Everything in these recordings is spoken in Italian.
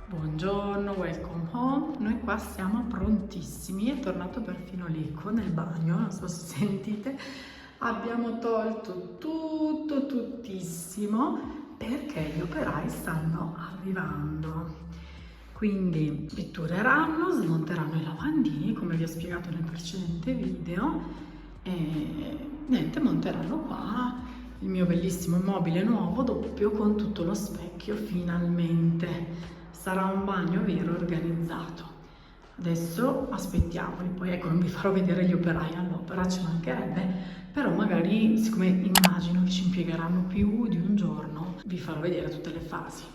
Buongiorno, welcome home. Noi qua siamo prontissimi, è tornato perfino l'eco nel bagno, non so se sentite. Abbiamo tolto tuttissimo perché gli operai stanno arrivando. Quindi pittureranno, smonteranno i lavandini, come vi ho spiegato nel precedente video, e niente, monteranno qua il mio bellissimo mobile nuovo doppio con tutto lo specchio finalmente. Sarà un bagno vero organizzato. Adesso aspettiamoli, poi ecco non vi farò vedere gli operai all'opera, ci mancherebbe, però magari siccome immagino che ci impiegheranno più di un giorno, vi farò vedere tutte le fasi.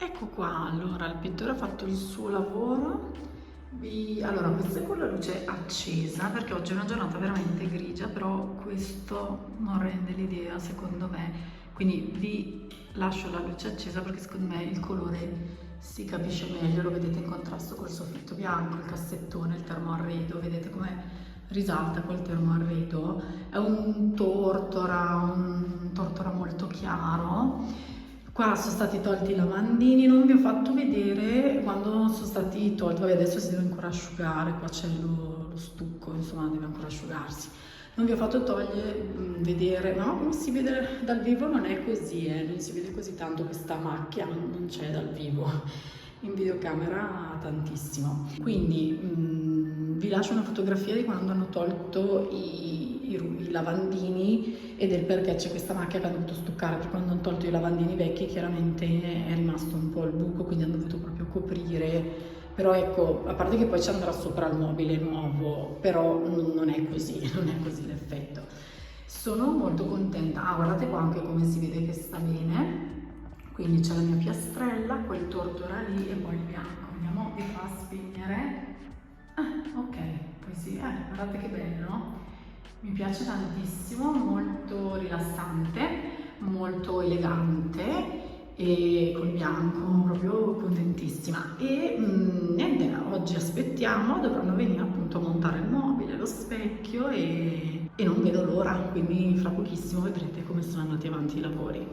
Ecco qua, allora il pittore ha fatto il suo lavoro. Allora, questa è con la luce accesa perché oggi è una giornata veramente grigia, però questo non rende l'idea secondo me. Quindi vi lascio la luce accesa perché secondo me il colore si capisce meglio, lo vedete in contrasto col soffitto bianco, il cassettone, il termoarredo, vedete come risalta col termoarredo. È un tortora molto chiaro. Qua sono stati tolti i lavandini, non vi ho fatto vedere quando sono stati tolti, vabbè adesso si deve ancora asciugare, qua c'è lo stucco, insomma deve ancora asciugarsi. Non vi ho fatto vedere, no, come si vede dal vivo non è così, non si vede così tanto questa macchia, non c'è dal vivo, in videocamera tantissimo. Quindi vi lascio una fotografia di quando hanno tolto i lavandini e del perché c'è questa macchia che hanno dovuto stuccare, perché quando hanno tolto i lavandini vecchi chiaramente è rimasto un po' il buco, quindi hanno dovuto proprio coprire. Però ecco, a parte che poi ci andrà sopra il mobile nuovo, però non è così, non è così l'effetto. Sono molto contenta. Ah, guardate qua anche come si vede che sta bene. Quindi c'è la mia piastrella, quel tortora lì e poi il bianco. Vediamo di fa spegnere. Ah, ok, poi sì, guardate che bello. Mi piace tantissimo, molto rilassante, molto elegante e col bianco, proprio contentissima. E niente, oggi aspettiamo, dovranno venire appunto a montare il mobile, lo specchio e non vedo l'ora, quindi fra pochissimo vedrete come sono andati avanti i lavori.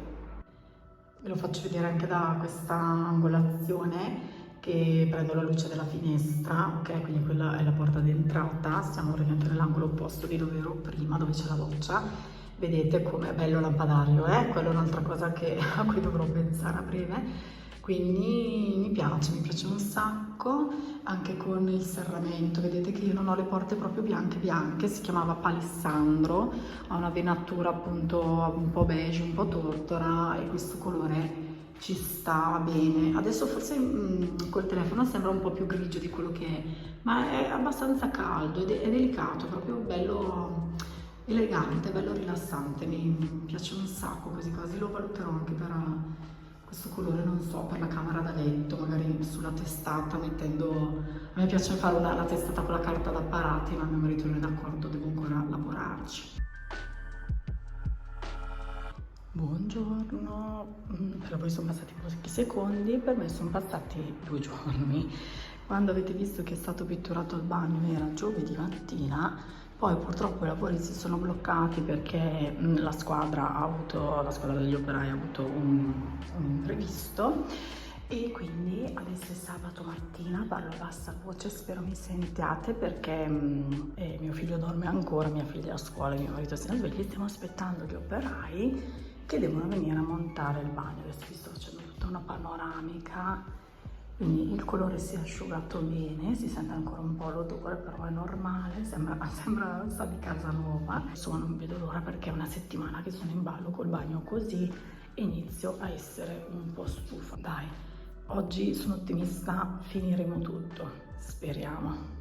Ve lo faccio vedere anche da questa angolazione che prendo la luce della finestra, ok? Quindi quella è la porta d'entrata, siamo praticamente nell'angolo opposto di dove ero prima, dove c'è la doccia. Vedete com'è bello lampadario, eh? Quella è un'altra cosa a cui dovrò pensare a breve. Quindi mi piace un sacco, anche con il serramento, vedete che io non ho le porte proprio bianche bianche, si chiamava palissandro, ha una venatura appunto un po' beige, un po' tortora e questo colore ci sta bene. Adesso forse col telefono sembra un po' più grigio di quello che è, ma è abbastanza caldo ed è delicato, proprio bello elegante, bello rilassante, mi piace un sacco, così quasi lo valuterò anche per questo colore, non so, per la camera da letto, magari sulla testata mettendo. A me piace fare la testata con la carta d'apparati, ma mio marito non è d'accordo, devo ancora lavorarci. Buongiorno, per voi sono passati pochi secondi, per me sono passati 2 giorni. Quando avete visto che è stato pitturato il bagno era giovedì mattina, poi purtroppo i lavori si sono bloccati perché la squadra degli operai ha avuto un imprevisto e quindi adesso è sabato mattina, parlo a bassa voce, spero mi sentiate perché mio figlio dorme ancora, mia figlia è a scuola e mio marito si è sveglio, stiamo aspettando gli operai che devono venire a montare il bagno. Adesso vi sto facendo tutta una panoramica, quindi il colore si è asciugato bene, si sente ancora un po' l'odore, però è normale, sembra sa di casa nuova. Insomma non vedo l'ora perché è una settimana che sono in ballo col bagno così e inizio a essere un po' stufa. Dai, oggi sono ottimista, finiremo tutto, speriamo.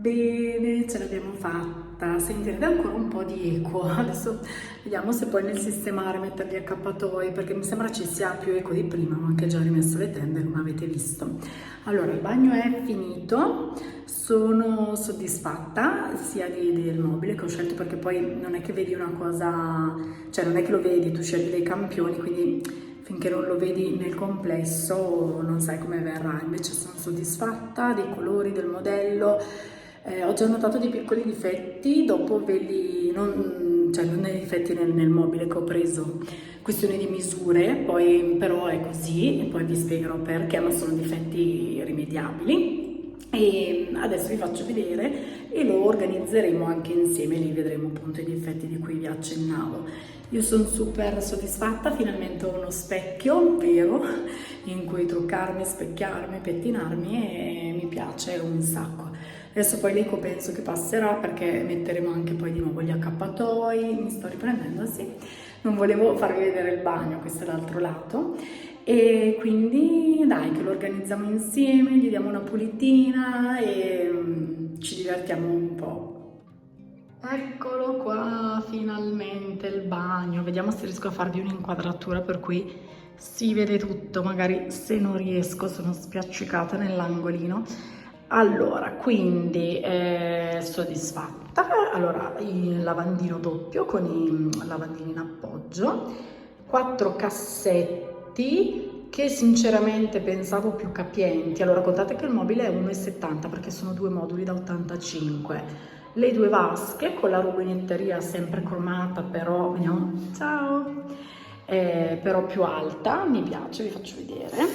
Bene, ce l'abbiamo fatta. Sentirete ancora un po' di eco. Adesso vediamo se poi nel sistemare mettere gli accappatoi, perché mi sembra ci sia più eco di prima. Ho anche già rimesso le tende, come avete visto. Allora, il bagno è finito. Sono soddisfatta sia del mobile che ho scelto, perché poi non è che vedi una cosa, cioè non è che lo vedi, tu scegli dei campioni, quindi finché non lo vedi nel complesso non sai come verrà. Invece sono soddisfatta dei colori, del modello. Ho già notato dei piccoli difetti, dopo ve li, non, cioè non dei difetti nel mobile che ho preso, questione di misure, poi però è così e poi vi spiegherò perché, ma sono difetti rimediabili. E adesso vi faccio vedere e lo organizzeremo anche insieme, lì vedremo appunto i difetti di cui vi accennavo. Io sono super soddisfatta, finalmente ho uno specchio vero in cui truccarmi, specchiarmi, pettinarmi e mi piace un sacco. Adesso poi l'eco penso che passerà perché metteremo anche poi di nuovo gli accappatoi, mi sto riprendendo, sì. Non volevo farvi vedere il bagno, questo è l'altro lato. E quindi dai che lo organizziamo insieme, gli diamo una pulitina e ci divertiamo un po'. Eccolo qua, finalmente il bagno. Vediamo se riesco a farvi un'inquadratura per cui si vede tutto, magari se non riesco sono spiaccicata nell'angolino. Allora, quindi soddisfatta. Allora, il lavandino doppio con i lavandini in appoggio, 4 cassetti che sinceramente pensavo più capienti. Allora, contate che il mobile è 1,70 perché sono 2 moduli da 85. Le 2 vasche con la rubinetteria sempre cromata, però vediamo, ciao, però più alta, mi piace, vi faccio vedere.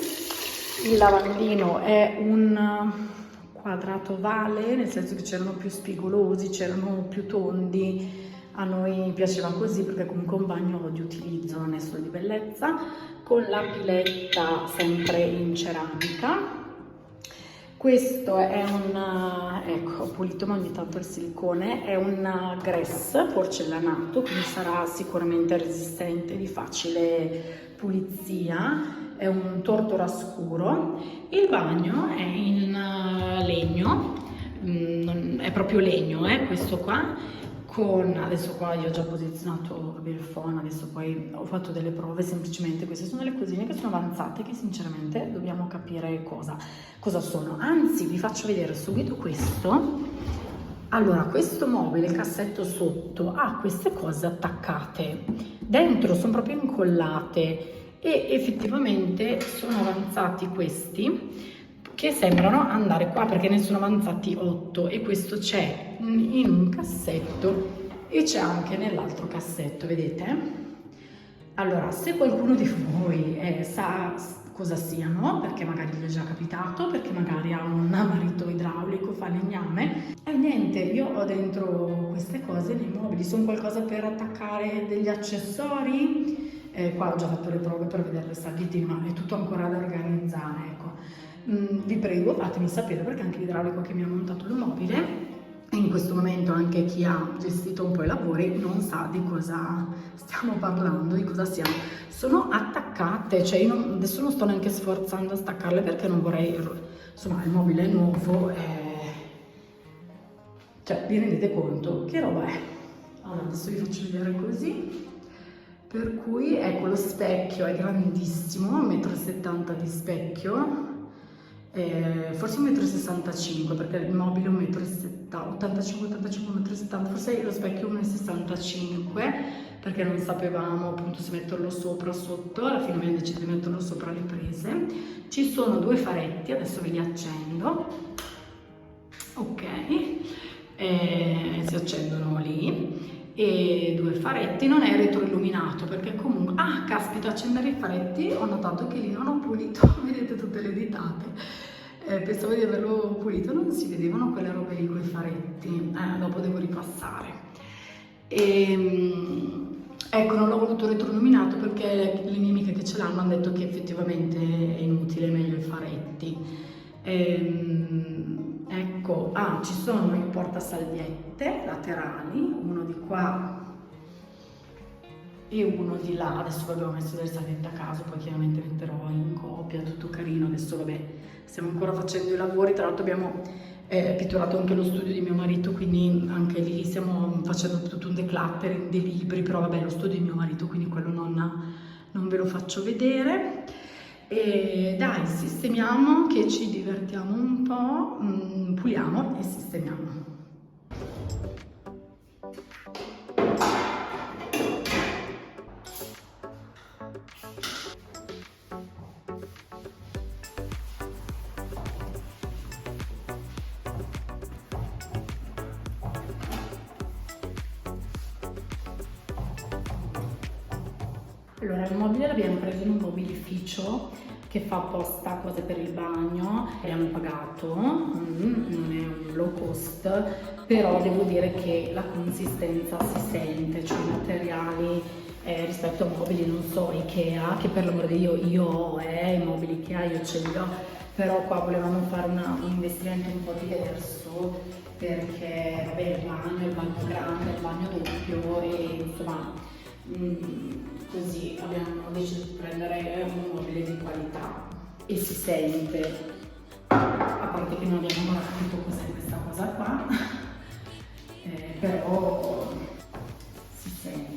Il lavandino è un quadrato ovale, nel senso che c'erano più spigolosi, c'erano più tondi. A noi piaceva così perché comunque è un bagno di utilizzo, non è solo di bellezza, con la piletta sempre in ceramica. Questo è un, ecco, ho pulito ma ogni tanto il silicone, è un grès porcellanato, quindi sarà sicuramente resistente, di facile pulizia. È un tortora scuro. Il bagno è in legno, è proprio legno, questo qua, con, adesso qua io ho già posizionato il phon, adesso poi ho fatto delle prove, semplicemente queste sono delle cosine che sono avanzate che sinceramente dobbiamo capire cosa sono. Anzi, vi faccio vedere subito questo. Allora, questo mobile, il cassetto sotto, ha queste cose attaccate, dentro sono proprio incollate e effettivamente sono avanzati questi che sembrano andare qua perché ne sono avanzati 8 e questo c'è in un cassetto e c'è anche nell'altro cassetto, vedete? Allora, se qualcuno di voi sa cosa siano, perché magari gli è già capitato, perché magari ha un marito idraulico, fa legname, e niente, io ho dentro queste cose nei mobili, sono qualcosa per attaccare degli accessori. Qua ho già fatto le prove per vedere le salviettine, ma è tutto ancora da organizzare, ecco. Vi prego, fatemi sapere perché anche l'idraulico che mi ha montato il mobile e in questo momento anche chi ha gestito un po' i lavori non sa di cosa stiamo parlando, di cosa siamo. Sono attaccate, cioè io adesso non sto neanche sforzando a staccarle perché non vorrei, insomma il mobile è nuovo, cioè vi rendete conto che roba è? Allora adesso vi faccio vedere così. Per cui ecco, lo specchio è grandissimo, 1,70 m di specchio, forse 1,65 m perché il mobile è 1,85 m, 1,70 m, forse lo specchio è 1,65 m perché non sapevamo appunto se metterlo sopra o sotto, alla fine abbiamo deciso di metterlo sopra le prese. Ci sono 2 faretti, adesso ve li accendo, ok, si accendono lì. E 2 faretti, non è retroilluminato perché comunque, ah caspita, accendere i faretti ho notato che lì non ho pulito, vedete tutte le ditate, pensavo di averlo pulito, non si vedevano quelle robe lì con i faretti, dopo devo ripassare. Ecco, non l'ho voluto retroilluminato perché le mie amiche che ce l'hanno hanno detto che effettivamente è inutile, meglio i faretti. Ecco, ci sono i portasalviette laterali, uno di qua e uno di là. Adesso abbiamo messo delle salviette a caso, poi chiaramente metterò in copia, tutto carino. Adesso vabbè, stiamo ancora facendo i lavori, tra l'altro abbiamo pitturato anche lo studio di mio marito, quindi anche lì stiamo facendo tutto un decluttering dei libri, però vabbè, lo studio di mio marito, quindi quello non ve lo faccio vedere. E dai, sistemiamo che ci divertiamo un po', puliamo e sistemiamo. Allora, il mobile l'abbiamo preso in un mobilificio che fa apposta cose per il bagno, abbiamo pagato, non è un low cost, però devo dire che la consistenza si sente, cioè i materiali rispetto a mobili, non so, Ikea, che per l'amor di Dio io ho, i mobili Ikea io ce li ho, però qua volevamo fare un investimento un po' diverso, perché vabbè, il bagno grande, il bagno doppio e insomma così abbiamo deciso di prendere un mobile di qualità e si sente, a parte che non abbiamo ancora capito cos'è questa cosa qua, però si sente.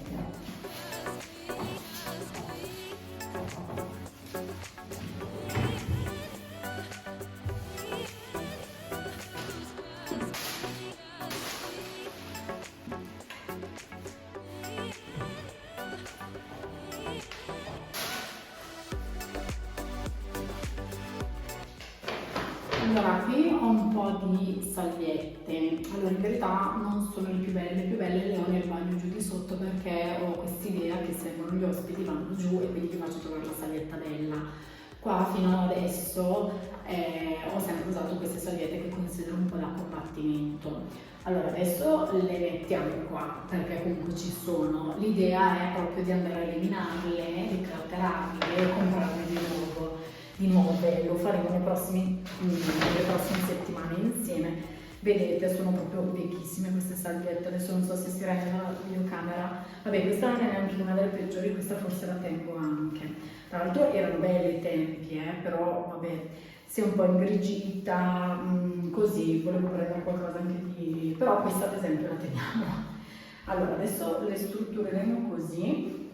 Allora, qui ho un po' di salviette. Allora, in verità non sono le più belle le ho nel bagno giù di sotto, perché ho quest'idea che servono gli ospiti, vanno giù e quindi ti faccio trovare la salvietta bella. Qua fino ad adesso ho sempre usato queste salviette che considero un po' da combattimento. Allora, adesso le mettiamo qua perché comunque ci sono. L'idea è proprio di andare a eliminarle, di cratterarle e comprarne di nuove. Lo faremo nelle prossime settimane insieme. Vedete, sono proprio vecchissime queste salviette, adesso non so se si rende la videocamera. Vabbè, questa non è neanche una delle peggiori, questa forse la tengo anche. Tra l'altro erano belli i tempi, però vabbè, si è un po' ingrigita, così, volevo prendere qualcosa anche di... però questa ad esempio la teniamo. Allora, adesso le struttureremo così.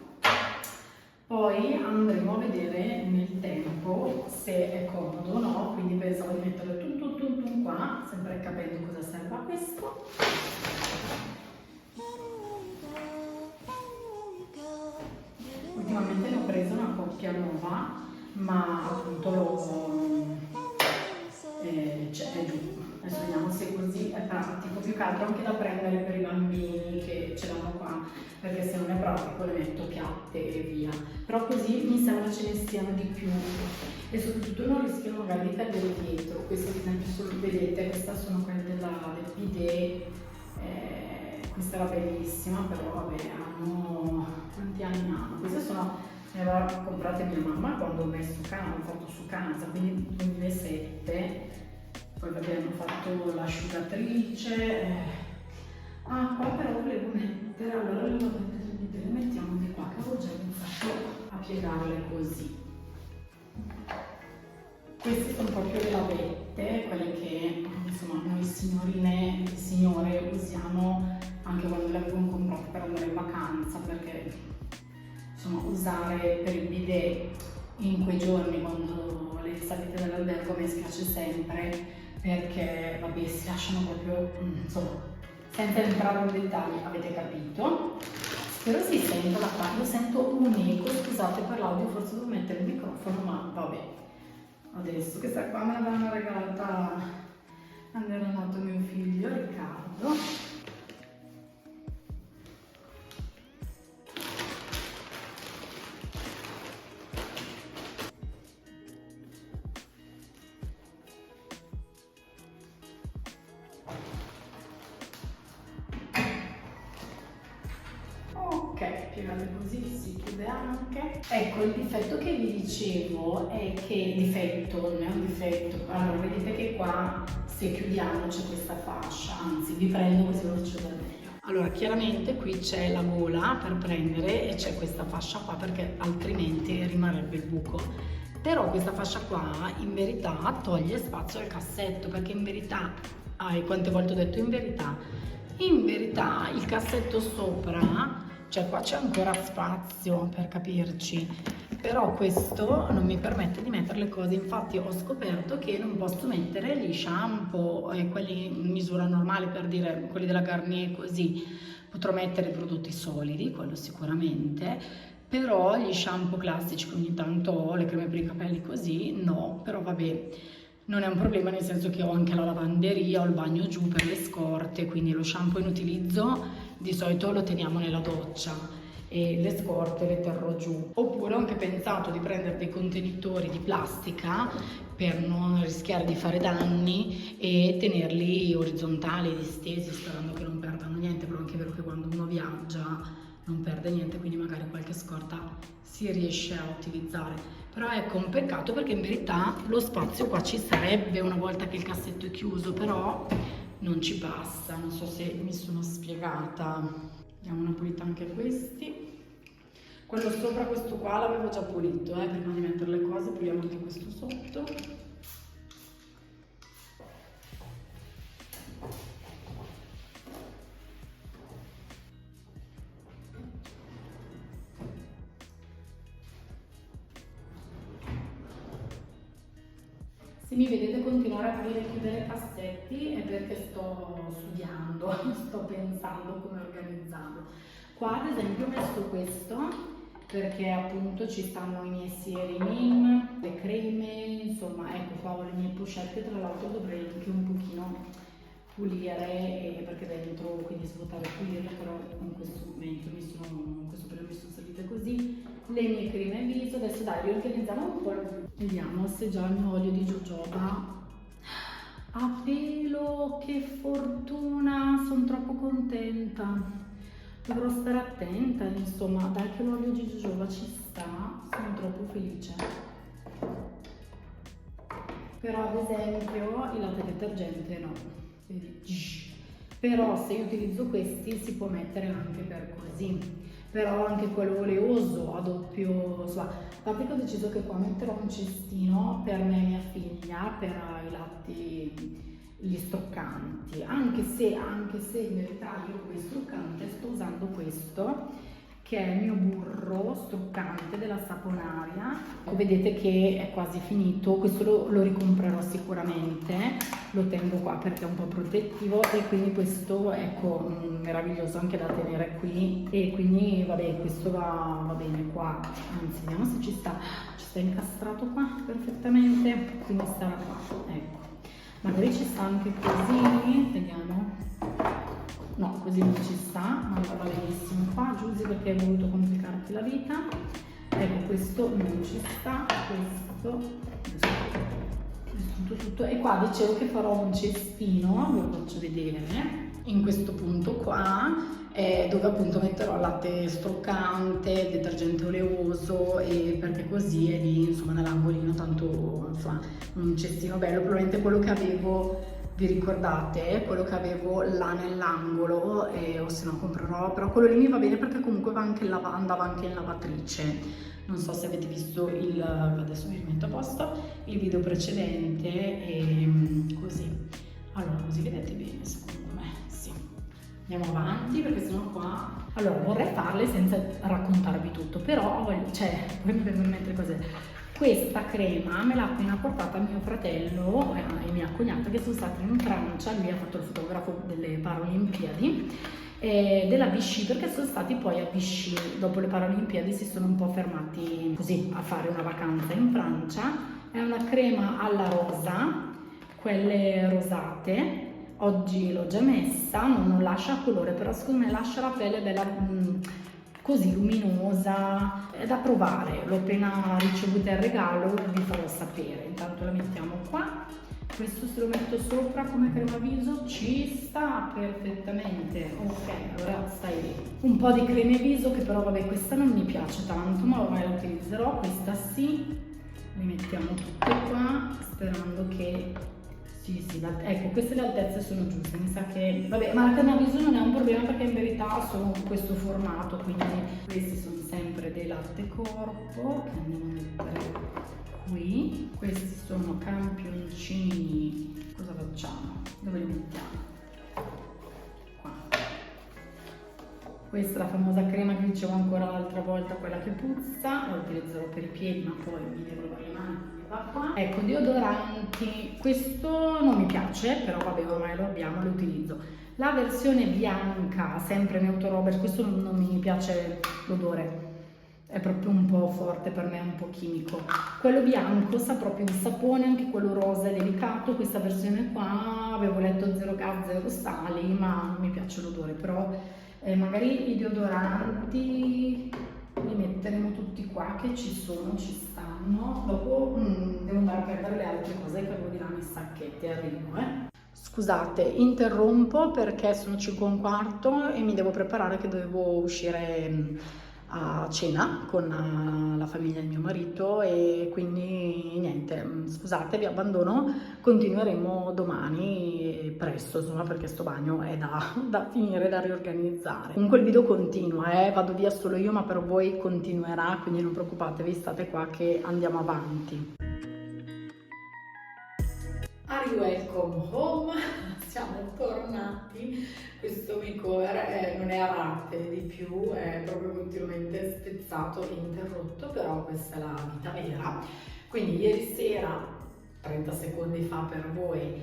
Poi andremo a vedere nel tempo se è comodo o no, quindi pensavo di mettere tutto qua, sempre capendo cosa serve a questo. Ultimamente ne ho preso una coppia nuova, ma appunto è giù. Adesso vediamo se così è pratico, più che altro anche da prendere per i bambini che ce l'hanno qua, perché se non è pratico le metto piatte e via. Però così mi sembra ce ne stiano di più e soprattutto non rischiano magari di cadere dietro. Queste ad esempio, vedete, queste sono quelle del bidet, questa era bellissima, però vabbè, hanno quanti anni hanno? Queste ne aveva comprate mia mamma quando ho fatto su casa, quindi 2007. Poi vabbè, hanno fatto l'asciugatrice. Qua però volevo mettere, allora le mettiamo di qua, che avevo già iniziato a piegarle così. Queste sono proprio le lavette, quelle che insomma noi signorine e signore usiamo anche quando le avevo comprate per andare in vacanza, perché insomma usare per il bidet in quei giorni quando le salite dall'albergo mi spiace sempre, perché vabbè, si lasciano proprio, insomma, senza entrare in dettagli, avete capito? Spero si senta da qua, io sento un eco, scusate per l'audio, forse devo mettere il microfono, ma vabbè. Adesso questa qua me l'avevano regalata quando era nato mio figlio Riccardo. Piegate così si chiude anche. Ecco, il difetto che vi dicevo è che non è un difetto. Allora, vedete che qua se chiudiamo c'è questa fascia, anzi vi prendo così lo faccio vedere meglio. Allora, chiaramente qui c'è la gola per prendere e c'è questa fascia qua, perché altrimenti rimarrebbe il buco. Però questa fascia qua in verità toglie spazio al cassetto, perché in verità quante volte ho detto in verità il cassetto sopra, cioè qua c'è ancora spazio per capirci, però questo non mi permette di mettere le cose. Infatti ho scoperto che non posso mettere gli shampoo, quelli in misura normale, per dire quelli della Garnier così, potrò mettere i prodotti solidi, quello sicuramente, però gli shampoo classici che ogni tanto ho, le creme per i capelli così, no, però vabbè. Non è un problema, nel senso che ho anche la lavanderia, ho il bagno giù per le scorte, quindi lo shampoo in utilizzo di solito lo teniamo nella doccia e le scorte le terrò giù. Oppure ho anche pensato di prendere dei contenitori di plastica per non rischiare di fare danni e tenerli orizzontali, distesi, sperando che non perdano niente, però è anche vero che quando uno viaggia non perde niente, quindi magari qualche scorta si riesce a utilizzare. Però ecco, un peccato perché in verità lo spazio qua ci sarebbe una volta che il cassetto è chiuso, però non ci passa, non so se mi sono spiegata. Diamo una pulita anche questi. Quello sopra, questo qua l'avevo già pulito, prima di mettere le cose, puliamo anche questo sotto. Se mi vedete continuare a aprire e chiudere cassetti è perché sto studiando, sto pensando come organizzarlo. Qua ad esempio ho messo questo perché appunto ci stanno i miei sieri Nim, le creme, insomma ecco qua ho le mie pochette, tra l'altro dovrei anche un pochino pulire perché dentro quindi svuotare e pulire, però in questo momento in questo periodo mi sono salite così. Le mie creme viso, adesso dai riorganizziamo un po', vediamo se già il mio olio di jojoba a pelo, che fortuna, sono troppo contenta. Dovrò stare attenta, insomma, dai che l'olio di jojoba ci sta, sono troppo felice. Però ad esempio il latte detergente no, vedi? Però se io utilizzo questi si può mettere anche per così, però anche quello oleoso a doppio, insomma, a parte che ho deciso che qua metterò un cestino per me e mia figlia per i latti, gli struccanti, anche se in verità io come struccante sto usando questo che è il mio burro struccante della Saponaria. Vedete che è quasi finito, questo lo ricomprerò sicuramente, lo tengo qua perché è un po' protettivo e quindi questo ecco meraviglioso anche da tenere qui, e quindi vabbè questo va bene qua, anzi vediamo se ci sta incastrato qua perfettamente, quindi starà qua, ecco, magari ci sta anche così, vediamo. No, così non ci sta, ma va benissimo qua, Giusy, perché hai voluto complicarti la vita. Ecco, questo non ci sta, questo tutto. E qua dicevo che farò un cestino, ve lo faccio vedere, in questo punto qua, dove appunto metterò il latte struccante, il detergente oleoso, e perché così è lì, insomma, nell'angolino, tanto, insomma, un cestino bello, probabilmente quello che avevo. Vi ricordate quello che avevo là nell'angolo, o se no comprerò, però quello lì mi va bene perché comunque andava anche in lavatrice. Non so se avete visto adesso mi rimetto a posto, il video precedente e così. Allora, così vedete bene secondo me, sì. Andiamo avanti perché sennò qua... Allora, vorrei farle senza raccontarvi tutto, però poi mi vengono in mente cose. Questa crema me l'ha appena portata mio fratello e mia cognata, che sono stati in Francia. Lui ha fatto il fotografo delle Paralimpiadi, della Vichy, perché sono stati poi a Vichy dopo le Paralimpiadi, si sono un po' fermati così a fare una vacanza in Francia. È una crema alla rosa, quelle rosate. Oggi l'ho già messa, non lascia colore, però secondo me lascia la pelle bella così luminosa, è da provare. L'ho appena ricevuta in regalo, vi farò sapere. Intanto la mettiamo qua. Questo se lo metto sopra come crema viso ci sta perfettamente. Ok, allora stai lì. Un po' di creme viso, che però vabbè questa non mi piace tanto, ma ormai la utilizzerò. Questa sì, le mettiamo tutte qua sperando che sì, ecco, queste le altezze sono giuste, mi sa che... Vabbè, ma la crema viso non è un problema perché in verità sono questo formato, quindi questi sono sempre dei latte corpo, che andiamo a mettere qui. Questi sono campioncini cosa facciamo? Dove li mettiamo? Qua. Questa è la famosa crema che dicevo ancora l'altra volta, quella che puzza, la utilizzerò per i piedi, ma poi mi devo lavare le mani, va qua. Ecco, deodoranti, questo non mi piace, però vabbè, ormai lo abbiamo, lo utilizzo. La versione bianca, sempre Neuto Roberts, questo non mi piace l'odore, è proprio un po' forte per me, è un po' chimico. Quello bianco sa proprio di sapone, anche quello rosa è delicato. Questa versione qua avevo letto 0 gas, 0 sali, ma non mi piace l'odore, però magari i deodoranti li metteremo tutti qua che ci sono, ci stanno. Dopo devo andare a prendere le altre cose che avevo di là nei sacchetti, arrivo. Scusate, interrompo perché sono 5:15 e mi devo preparare che dovevo uscire a cena con la famiglia di mio marito e quindi niente, scusate, vi abbandono, continueremo domani presto, insomma, perché sto bagno è da finire, da riorganizzare. Comunque il video continua, vado via solo io, ma per voi continuerà, quindi non preoccupatevi, state qua che andiamo avanti. Welcome home, siamo tornati. Questo makeover non è a rate di più, è proprio continuamente spezzato e interrotto, però questa è la vita vera. Quindi ieri sera, 30 secondi fa per voi,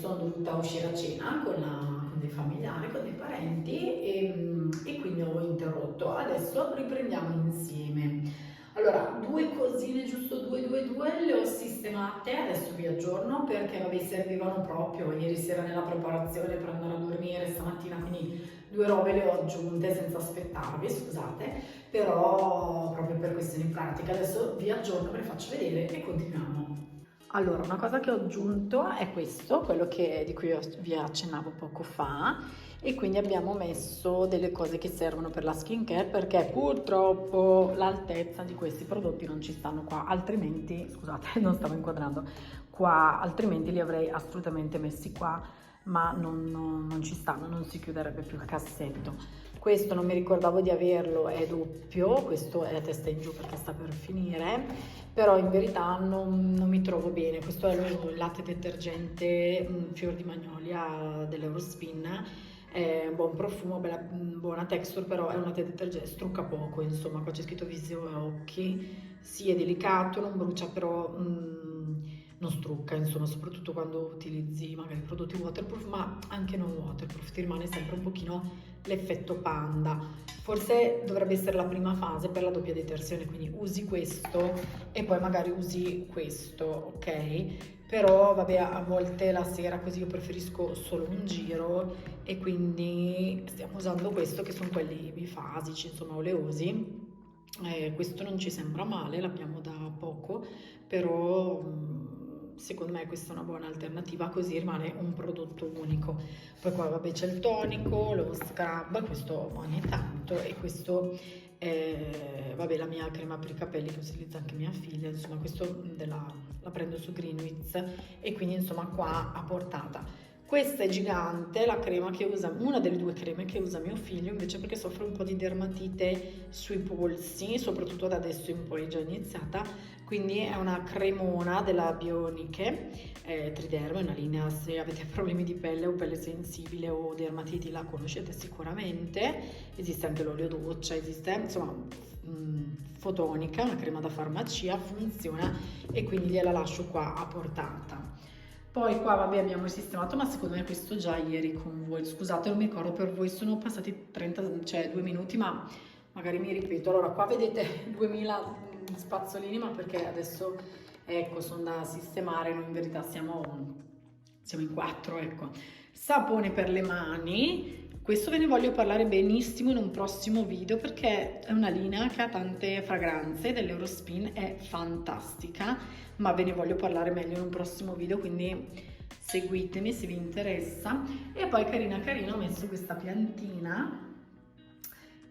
sono dovuta uscire a cena con dei familiari, con dei parenti e quindi ho interrotto. Adesso riprendiamo insieme. Allora, due cosine, giusto due, le ho sistemate, adesso vi aggiorno perché vabbè servivano proprio ieri sera nella preparazione per andare a dormire stamattina, quindi due robe le ho aggiunte senza aspettarvi, scusate, però proprio per questioni pratiche. Adesso vi aggiorno, ve le faccio vedere e continuiamo. Allora, una cosa che ho aggiunto è questo, quello di cui vi accennavo poco fa, e quindi abbiamo messo delle cose che servono per la skincare perché purtroppo l'altezza di questi prodotti non ci stanno qua, altrimenti, scusate, non stavo inquadrando qua, altrimenti li avrei assolutamente messi qua, ma non ci stanno, non si chiuderebbe più il cassetto. Questo non mi ricordavo di averlo, è doppio, questo è a testa in giù perché sta per finire, però in verità non mi trovo bene. Questo è il latte detergente fior di magnolia dell'Eurospin, è un buon profumo, buona texture, però è un latte detergente, strucca poco, insomma, qua c'è scritto viso e occhi, sì è delicato, non brucia, però non strucca, insomma, soprattutto quando utilizzi magari prodotti waterproof, ma anche non waterproof, ti rimane sempre un pochino l'effetto panda. Forse dovrebbe essere la prima fase per la doppia detersione, quindi usi questo e poi magari usi questo, ok? Però vabbè, a volte la sera così io preferisco solo un giro e quindi stiamo usando questo che sono quelli bifasici, insomma oleosi. Questo non ci sembra male, l'abbiamo da poco, però secondo me questa è una buona alternativa, così rimane un prodotto unico. Poi qua vabbè c'è il tonico, lo scrub, questo ogni tanto, e questo vabbè la mia crema per i capelli che utilizza anche mia figlia, insomma questo la prendo su Greenwitz e quindi insomma qua a portata. Questa è gigante, la crema che usa, una delle due creme che usa mio figlio invece perché soffre un po' di dermatite sui polsi, soprattutto da adesso in poi è già iniziata, quindi è una cremona della Bioniche, Triderma, è una linea, se avete problemi di pelle o pelle sensibile o dermatiti la conoscete sicuramente, esiste anche l'olio doccia, esiste insomma fotonica, una crema da farmacia, funziona e quindi gliela lascio qua a portata. Poi qua vabbè abbiamo sistemato, ma secondo me questo già ieri con voi, scusate non mi ricordo, per voi sono passati 30, cioè 2 minuti, ma magari mi ripeto. Allora qua vedete 2000 spazzolini, ma perché adesso ecco sono da sistemare, noi in verità siamo in 4, ecco. Sapone per le mani, questo ve ne voglio parlare benissimo in un prossimo video perché è una linea che ha tante fragranze dell'Eurospin, è fantastica, ma ve ne voglio parlare meglio in un prossimo video, quindi seguitemi se vi interessa. E poi carina ho messo questa piantina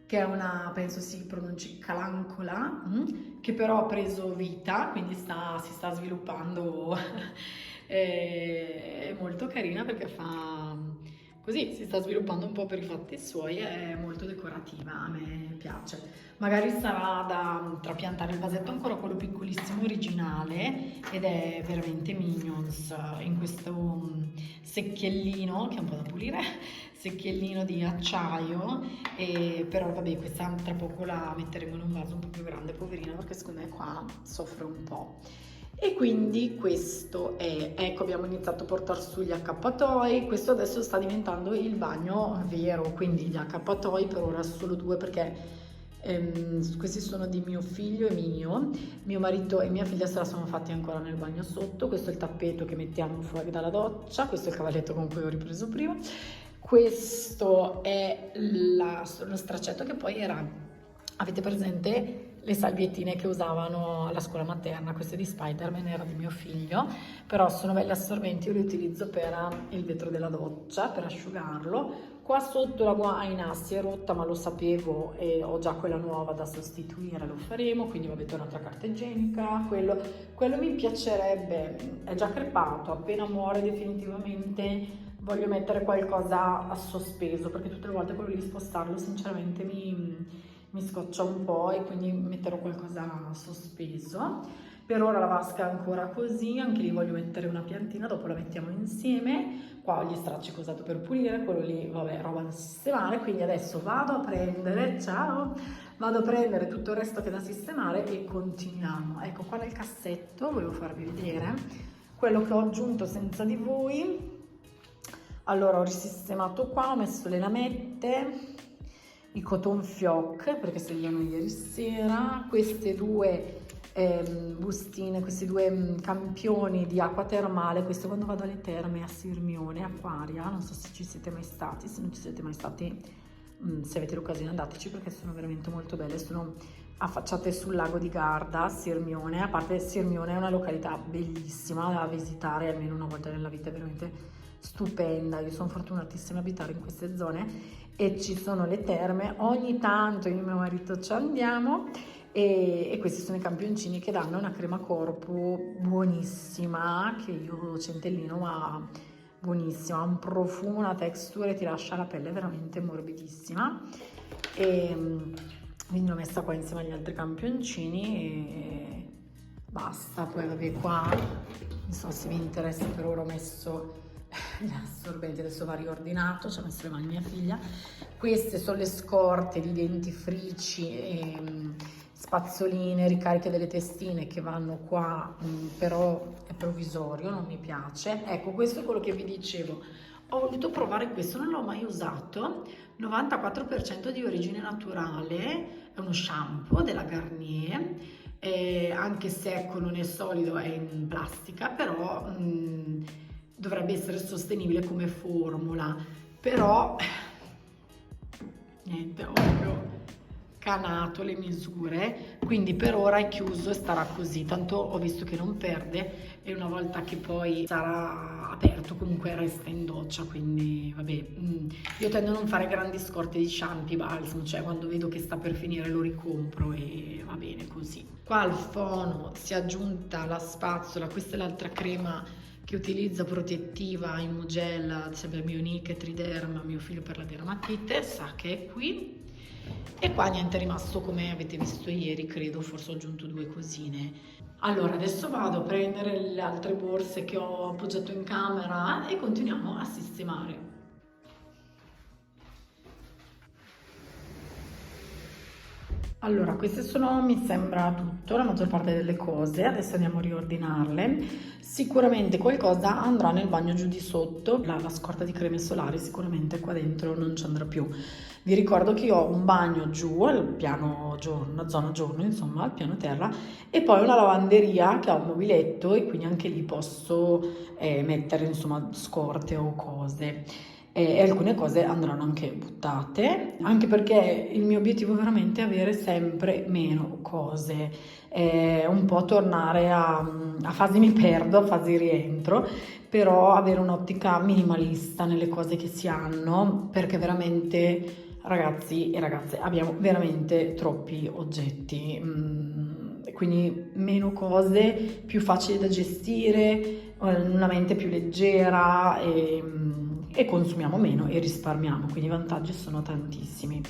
che è una, penso si pronunci calancola, che però ha preso vita, quindi si sta sviluppando, è molto carina perché fa così si sta sviluppando un po' per i fatti suoi, è molto decorativa, a me piace. Magari sarà da trapiantare il vasetto ancora quello piccolissimo originale ed è veramente Minions in questo secchiellino che è un po' da pulire, secchiellino di acciaio, e però vabbè questa tra poco la metteremo in un vaso un po' più grande, poverina, perché secondo me qua soffre un po'. E quindi questo è, ecco, abbiamo iniziato a portare su gli accappatoi, questo adesso sta diventando il bagno vero, quindi gli accappatoi per ora solo due perché questi sono di mio figlio e mio marito e mia figlia se la sono fatti ancora nel bagno sotto, questo è il tappeto che mettiamo fuori dalla doccia, questo è il cavalletto con cui ho ripreso prima, questo è lo straccetto che poi era, avete presente le salviettine che usavano alla scuola materna, queste di Spider-Man, era di mio figlio, però sono belli assorbenti, io li utilizzo per il vetro della doccia, per asciugarlo. Qua sotto la guaina si è rotta, ma lo sapevo e ho già quella nuova da sostituire, lo faremo, quindi vabbè, un'altra carta igienica, quello mi piacerebbe, è già crepato, appena muore definitivamente voglio mettere qualcosa a sospeso, perché tutte le volte quello di spostarlo sinceramente mi scoccia un po' e quindi metterò qualcosa a sospeso. Per ora la vasca è ancora così, anche lì voglio mettere una piantina, dopo la mettiamo insieme. Qua ho gli stracci che ho usato per pulire, quello lì, vabbè, roba da sistemare, quindi adesso vado a prendere, ciao, vado a prendere tutto il resto che è da sistemare e continuiamo. Ecco, qua nel cassetto, volevo farvi vedere, quello che ho aggiunto senza di voi. Allora, ho risistemato qua, ho messo le lamette, i cotton fioc, perché servivano ieri sera, queste due bustine, questi due campioni di acqua termale, questo quando vado alle terme a Sirmione, Acquaria, non so se ci siete mai stati, se non ci siete mai stati, se avete l'occasione andateci perché sono veramente molto belle, sono affacciate sul lago di Garda, Sirmione, a parte Sirmione è una località bellissima da visitare almeno una volta nella vita, è veramente stupenda, io sono fortunatissima ad abitare in queste zone e ci sono le terme, ogni tanto io e mio marito ci andiamo e questi sono i campioncini che danno una crema corpo buonissima che io centellino, ma buonissima, ha un profumo, una texture e ti lascia la pelle veramente morbidissima e quindi l'ho messa qua insieme agli altri campioncini e basta. Poi vabbè, qua non so se vi interessa, per ora ho messo gli assorbenti, adesso va riordinato, ci ha messo le mani mia figlia. Queste sono le scorte di dentifrici e spazzoline, ricariche delle testine che vanno qua, però è provvisorio, non mi piace. Ecco, questo è quello che vi dicevo, ho voluto provare questo, non l'ho mai usato, 94% di origine naturale, è uno shampoo della Garnier, anche se ecco non è solido, è in plastica, però dovrebbe essere sostenibile come formula, però niente, ho proprio canato le misure, quindi per ora è chiuso e starà così, tanto ho visto che non perde e una volta che poi sarà aperto comunque resta in doccia, quindi vabbè, io tendo a non fare grandi scorte di shampoo, balsamo, cioè quando vedo che sta per finire lo ricompro e va bene così. Qua al fono si è aggiunta la spazzola, questa è l'altra crema che utilizzo protettiva in Mugel, sempre Bionic e Triderma, mio figlio per la dermatite, sa che è qui. E qua niente, è rimasto come avete visto ieri, credo, forse ho aggiunto due cosine. Allora, adesso vado a prendere le altre borse che ho appoggiato in camera e continuiamo a sistemare. Allora, queste sono, mi sembra tutto, la maggior parte delle cose, adesso andiamo a riordinarle. Sicuramente qualcosa andrà nel bagno giù di sotto, la scorta di creme solari sicuramente qua dentro non ci andrà più. Vi ricordo che io ho un bagno giù al piano giorno, zona giorno insomma, al piano terra, e poi una lavanderia che ha un mobiletto e quindi anche lì posso mettere insomma scorte o cose. E alcune cose andranno anche buttate, anche perché il mio obiettivo è veramente avere sempre meno cose, un po' tornare a fasi mi perdo, a fasi rientro, però avere un'ottica minimalista nelle cose che si hanno, perché veramente ragazzi e ragazze abbiamo veramente troppi oggetti, quindi meno cose, più facili da gestire, una mente più leggera e e consumiamo meno e risparmiamo, quindi i vantaggi sono tantissimi.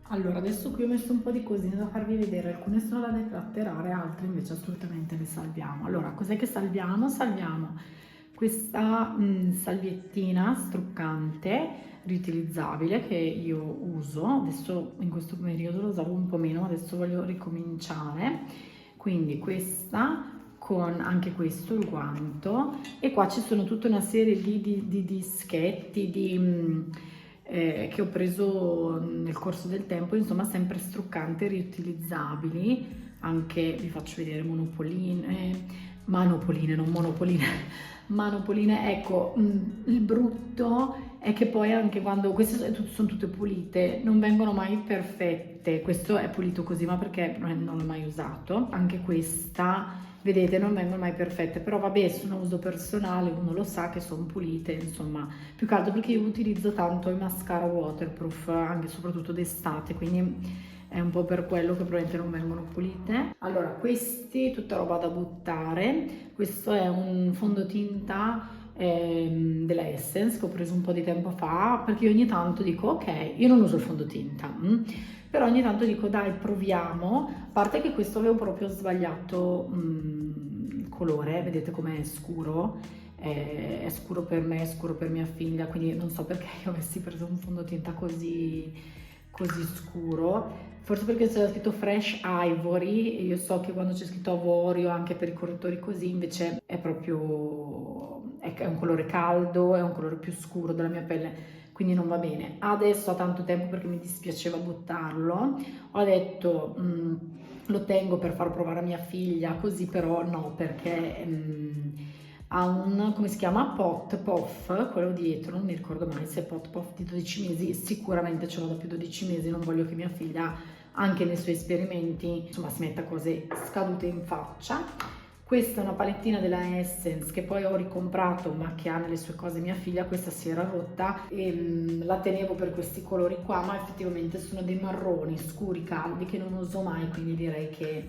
Allora, adesso qui ho messo un po' di cosine da farvi vedere, alcune sono da declatterare, altre invece assolutamente le salviamo. Allora, cos'è che salviamo? Salviamo questa salviettina struccante riutilizzabile che io uso, adesso in questo periodo lo usavo un po' meno, adesso voglio ricominciare, quindi questa con anche questo, il guanto, e qua ci sono tutta una serie di dischetti, che ho preso nel corso del tempo, insomma sempre struccanti, riutilizzabili, anche vi faccio vedere manopoline, non monopoline, manopoline, ecco, il brutto è che poi anche quando, queste sono tutte pulite, non vengono mai perfette, questo è pulito così ma perché non l'ho mai usato, anche questa, vedete, non vengono mai perfette, però vabbè, sono uso personale, uno lo sa che sono pulite, insomma, più che altro perché io utilizzo tanto i mascara waterproof, anche soprattutto d'estate, quindi è un po' per quello che probabilmente non vengono pulite. Allora, questi, tutta roba da buttare, questo è un fondotinta della Essence che ho preso un po' di tempo fa, perché io ogni tanto dico, ok, io non uso il fondotinta, però ogni tanto dico dai proviamo, a parte che questo avevo proprio sbagliato il colore, vedete com'è scuro, è scuro per me, è scuro per mia figlia, quindi non so perché io avessi preso un fondotinta così scuro, forse perché c'era scritto Fresh Ivory e io so che quando c'è scritto avorio anche per i correttori così invece è proprio è un colore caldo, è un colore più scuro della mia pelle, quindi non va bene. Adesso ha tanto tempo perché mi dispiaceva buttarlo, ho detto lo tengo per far provare a mia figlia, così però no, perché ha un, come si chiama, pot puff, quello dietro, non mi ricordo mai se è pot puff di 12 mesi, sicuramente ce l'ho da più di 12 mesi, non voglio che mia figlia anche nei suoi esperimenti insomma si metta cose scadute in faccia. Questa è una palettina della Essence che poi ho ricomprato ma che ha nelle sue cose mia figlia, questa si era rotta e la tenevo per questi colori qua, ma effettivamente sono dei marroni scuri caldi che non uso mai, quindi direi che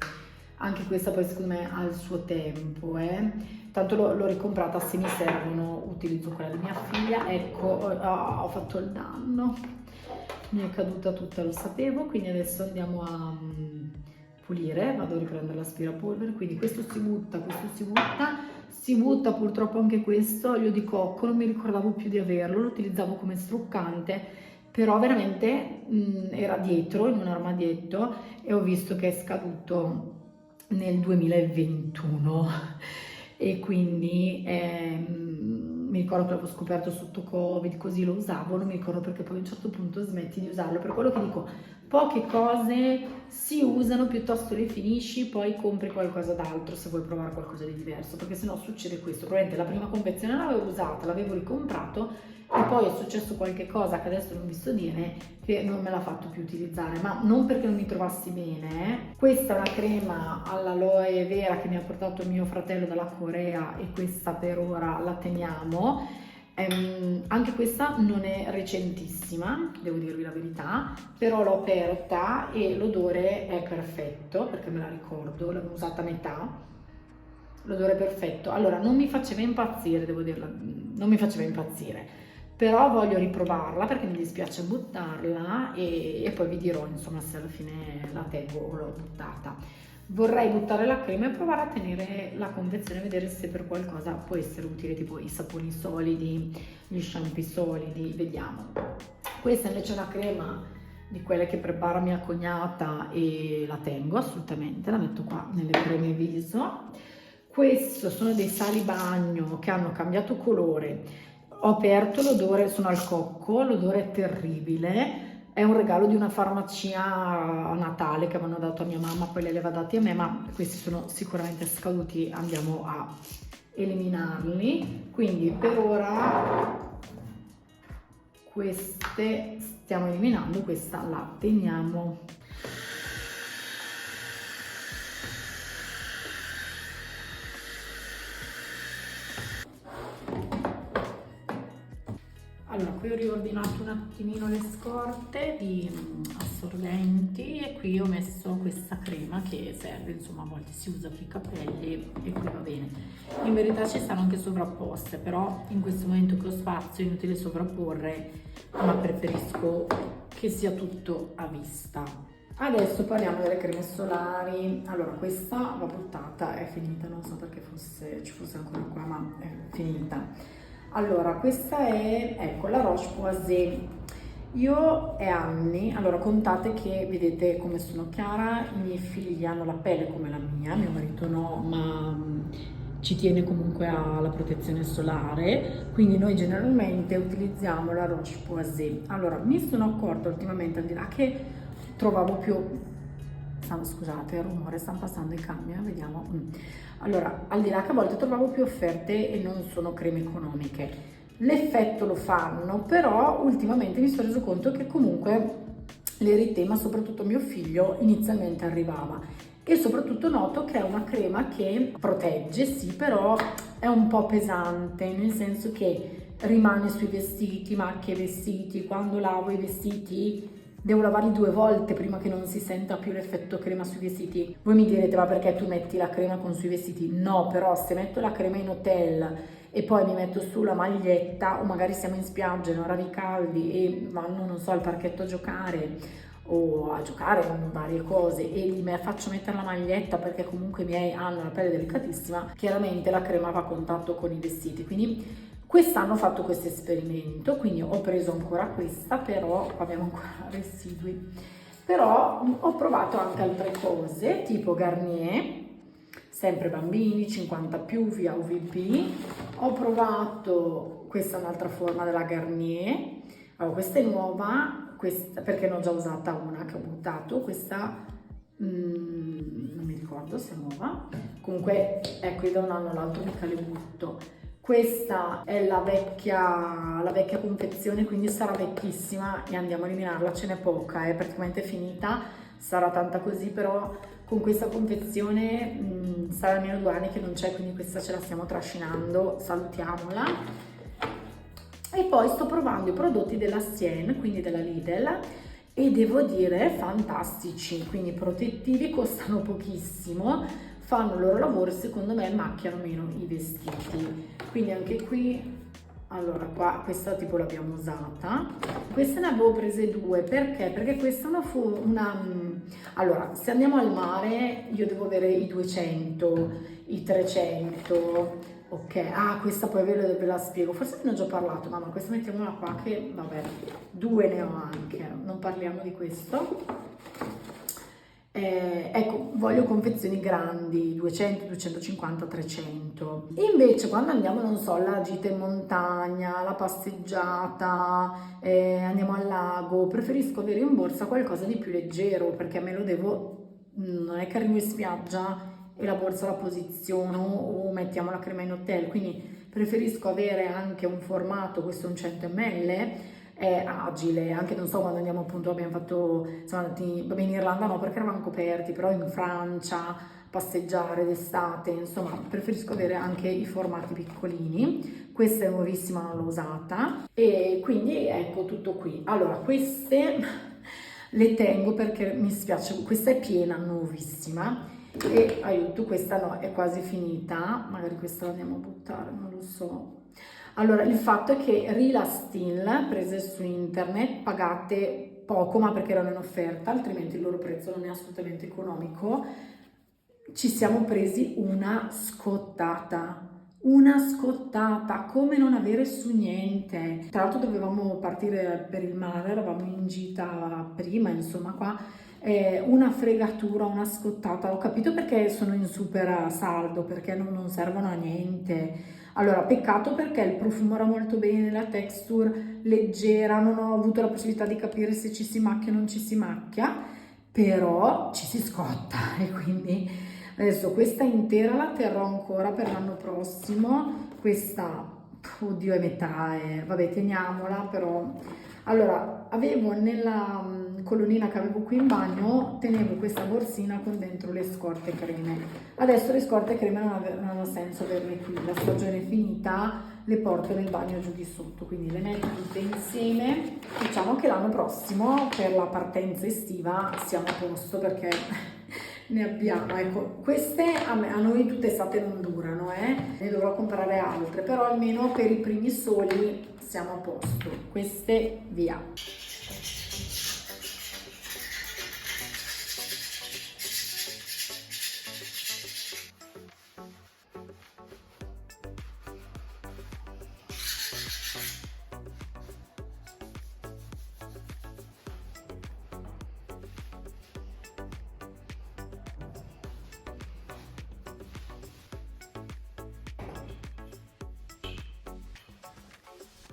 anche questa poi secondo me ha il suo tempo, tanto l'ho ricomprata, se mi servono utilizzo quella di mia figlia. Ecco, ho fatto il danno, mi è caduta tutta, lo sapevo, quindi adesso andiamo a pulire, vado a riprendere l'aspirapolvere, quindi questo si butta purtroppo anche questo, olio di cocco, non mi ricordavo più di averlo, lo utilizzavo come struccante, però veramente era dietro in un armadietto e ho visto che è scaduto nel 2021 e quindi mi ricordo che l'avevo scoperto sotto Covid, così lo usavo, non mi ricordo perché poi a un certo punto smetti di usarlo, per quello che dico, poche cose si usano, piuttosto le finisci, poi compri qualcosa d'altro se vuoi provare qualcosa di diverso, perché sennò succede questo, probabilmente la prima confezione l'avevo usata, l'avevo ricomprato e poi è successo qualche cosa che adesso non vi so dire, che non me l'ha fatto più utilizzare, ma non perché non mi trovassi bene. Questa è una crema all'aloe vera che mi ha portato mio fratello dalla Corea e questa per ora la teniamo. Anche questa non è recentissima, devo dirvi la verità, però l'ho aperta e l'odore è perfetto, perché me la ricordo, l'avevo usata a metà, l'odore è perfetto. Allora, non mi faceva impazzire, devo dirla, non mi faceva impazzire, però voglio riprovarla perché mi dispiace buttarla e poi vi dirò insomma se alla fine la tengo o l'ho buttata. Vorrei buttare la crema e provare a tenere la confezione, vedere se per qualcosa può essere utile, tipo i saponi solidi, gli shampoo solidi, vediamo. Questa invece è una crema di quelle che prepara mia cognata e la tengo assolutamente, la metto qua nelle creme viso. Questo sono dei sali bagno che hanno cambiato colore. Ho aperto, l'odore, sono al cocco, l'odore è terribile, è un regalo di una farmacia a Natale che avevano dato a mia mamma, poi le aveva dati a me, ma questi sono sicuramente scaduti, andiamo a eliminarli. Quindi per ora queste stiamo eliminando, questa la teniamo. allora qui ho riordinato un attimino le scorte di assorbenti e qui ho messo questa crema che serve, insomma, a volte si usa per i capelli e qui va bene. In verità ci stanno anche sovrapposte, però in questo momento che ho spazio è inutile sovrapporre, ma preferisco che sia tutto a vista. Adesso parliamo delle creme solari. Allora, questa va buttata, è finita, non so perché ci fosse ancora qua, ma è finita. Allora, questa è, ecco, la Roche-Posay. Io è anni, allora contate che vedete come sono chiara, i miei figli hanno la pelle come la mia, mio marito no, ma ci tiene comunque alla protezione solare, quindi noi generalmente utilizziamo la Roche-Posay. Allora, mi sono accorta ultimamente, al di là che trovavo più, scusate il rumore, stanno passando i camion, vediamo. Allora, al di là che a volte trovavo più offerte e non sono creme economiche, l'effetto lo fanno, però ultimamente mi sono reso conto che comunque l'eritema, soprattutto mio figlio, inizialmente arrivava, e soprattutto noto che è una crema che protegge, sì, però è un po' pesante, nel senso che rimane sui vestiti, macchie ai vestiti, quando lavo i vestiti devo lavarli 2 volte prima che non si senta più l'effetto crema sui vestiti. Voi mi direte, ma perché tu metti la crema con sui vestiti? No, però se metto la crema in hotel e poi mi metto su la maglietta, o magari siamo in spiaggia in orari caldi e vanno, non so, al parchetto a giocare o a giocare con varie cose e faccio mettere la maglietta perché comunque i miei hanno la pelle delicatissima, chiaramente la crema va a contatto con i vestiti, quindi quest'anno ho fatto questo esperimento, quindi ho preso ancora questa, però abbiamo ancora residui. Però ho provato anche altre cose, tipo Garnier, sempre bambini, 50 più, via UVB. Ho provato, questa è un'altra forma della Garnier, allora, questa è nuova, questa, perché ne ho già usata una che ho buttato, questa non mi ricordo se è nuova, comunque ecco, io da un anno all'altro mica le butto. Questa è la vecchia confezione, quindi sarà vecchissima e andiamo a eliminarla, ce n'è poca, è praticamente finita, sarà tanta così, però con questa confezione sarà almeno 2 anni che non c'è, quindi questa ce la stiamo trascinando, salutiamola. E poi sto provando i prodotti della Sienne, quindi della Lidl, e devo dire fantastici, quindi protettivi, costano pochissimo, fanno il loro lavoro e secondo me macchiano meno i vestiti. Quindi anche qui, allora qua questa tipo l'abbiamo usata, queste ne avevo prese 2, perché? Perché questa è allora se andiamo al mare io devo avere i 200, i 300, ok, questa poi ve la spiego, forse ne ho già parlato, ma questa mettiamola qua che vabbè, 2 ne ho anche, non parliamo di questo. Ecco, voglio confezioni grandi, 200, 250, 300. Invece quando andiamo, non so, alla gita in montagna, la passeggiata, andiamo al lago, preferisco avere in borsa qualcosa di più leggero, perché me lo devo, non è che arrivo in spiaggia e la borsa la posiziono o mettiamo la crema in hotel, quindi preferisco avere anche un formato, questo è un 100 ml, è agile, anche non so quando andiamo, appunto abbiamo fatto, siamo andati, vabbè, in Irlanda no perché eravamo coperti, però in Francia passeggiare d'estate, insomma preferisco avere anche i formati piccolini. Questa è nuovissima, non l'ho usata, e quindi ecco tutto qui. Allora queste le tengo perché mi spiace, questa è piena, nuovissima, e aiuto, questa no, è quasi finita, magari questa la andiamo a buttare, non lo so. Allora, il fatto è che Rila Still, prese su internet, pagate poco, ma perché erano in offerta, altrimenti il loro prezzo non è assolutamente economico, ci siamo presi una scottata, come non avere su niente. Tra l'altro dovevamo partire per il mare, eravamo in gita prima, insomma qua, una fregatura, una scottata. Ho capito perché sono in super saldo, perché non servono a niente. Allora, peccato perché il profumo era molto bene, la texture leggera, non ho avuto la possibilità di capire se ci si macchia o non ci si macchia, però ci si scotta e quindi adesso questa intera la terrò ancora per l'anno prossimo, questa, oddio, è metà, vabbè, teniamola però. Allora, avevo colonnina che avevo qui in bagno tenevo questa borsina con dentro le scorte creme. Adesso le scorte creme non hanno senso averle qui, la stagione è finita, le porto nel bagno giù di sotto, quindi le metto tutte insieme. Diciamo che l'anno prossimo per la partenza estiva siamo a posto, perché ne abbiamo, ecco, queste a noi tutte estate non durano, ne dovrò comprare altre, però almeno per i primi soli siamo a posto. Queste via.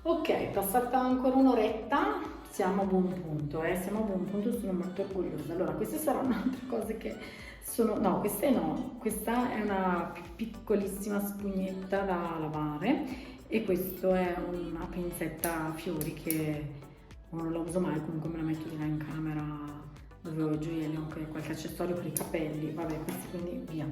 Ok, passata ancora un'oretta, siamo a buon punto, siamo a buon punto, sono molto orgogliosa. Allora, queste saranno altre cose che sono, no, queste no, questa è una piccolissima spugnetta da lavare e questo è una pinzetta a fiori che non la uso mai, comunque me la metto di là in camera dove ho i gioielli, anche qualche accessorio per i capelli, vabbè, questi quindi via.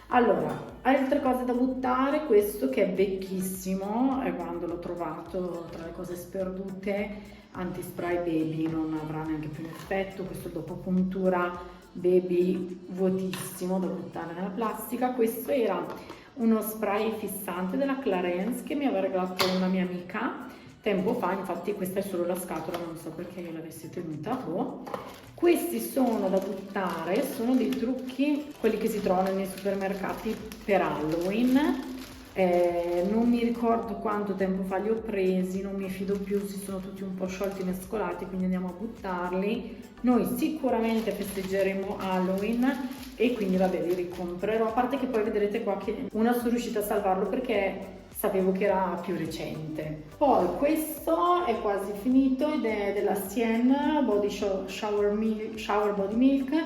Allora, altre cose da buttare, questo che è vecchissimo, quando l'ho trovato tra le cose sperdute, antispray baby, non avrà neanche più un effetto, questo dopo puntura baby vuotissimo da buttare nella plastica. Questo era uno spray fissante della Clarins che mi aveva regalato una mia amica tempo fa, infatti questa è solo la scatola, non so perché io l'avessi tenuta. Questi sono da buttare, sono dei trucchi, quelli che si trovano nei supermercati per Halloween. Non mi ricordo quanto tempo fa li ho presi, non mi fido più, si sono tutti un po' sciolti, mescolati, quindi andiamo a buttarli. Noi sicuramente festeggeremo Halloween e quindi vabbè li ricomprerò, a parte che poi vedrete qua che una sono riuscita a salvarlo perché sapevo che era più recente. Poi questo è quasi finito ed è della Sienne Body Shower Body Milk.